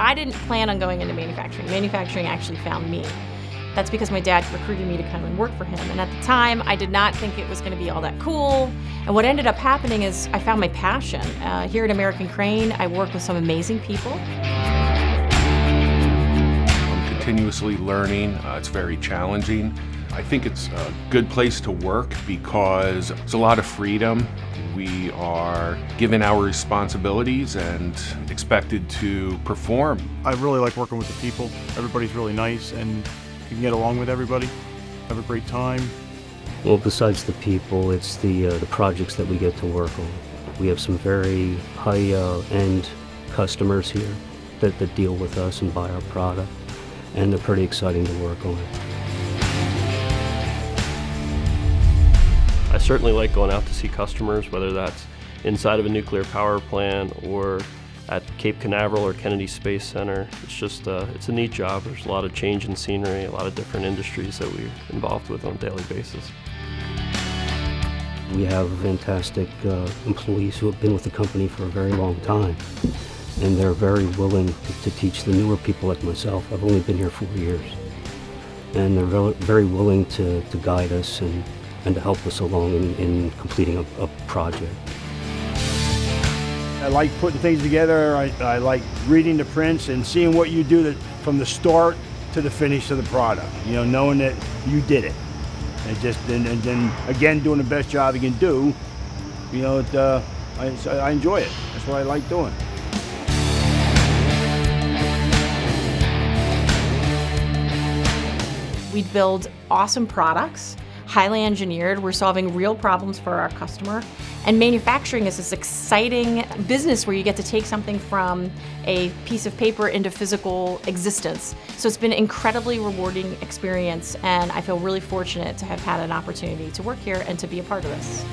I didn't plan on going into manufacturing. Manufacturing actually found me. That's because my dad recruited me to come and work for him. And at the time, I did not think it was going to be all that cool. And what ended up happening is I found my passion. Here at American Crane, I work with some amazing people. I'm continuously learning. It's very challenging. I think it's a good place to work because there's a lot of freedom. We are given our responsibilities and expected to perform. I really like working with the people. Everybody's really nice and you can get along with everybody, have a great time. Well, besides the people, it's the projects that we get to work on. We have some very high-end customers here that deal with us and buy our product, and they're pretty exciting to work on. I certainly like going out to see customers, whether that's inside of a nuclear power plant or at Cape Canaveral or Kennedy Space Center. It's just, it's a neat job. There's a lot of change in scenery, a lot of different industries that we're involved with on a daily basis. We have fantastic employees who have been with the company for a very long time, and they're very willing to teach the newer people like myself. I've only been here 4 years, and they're very willing to guide us and to help us along in completing a project. I like putting things together. I like reading the prints and seeing what you do from the start to the finish of the product. You know, knowing that you did it, and then again doing the best job you can do. You know, I enjoy it. That's what I like doing. We build awesome products, highly engineered. We're solving real problems for our customer. And manufacturing is this exciting business where you get to take something from a piece of paper into physical existence. So it's been an incredibly rewarding experience, and I feel really fortunate to have had an opportunity to work here and to be a part of this.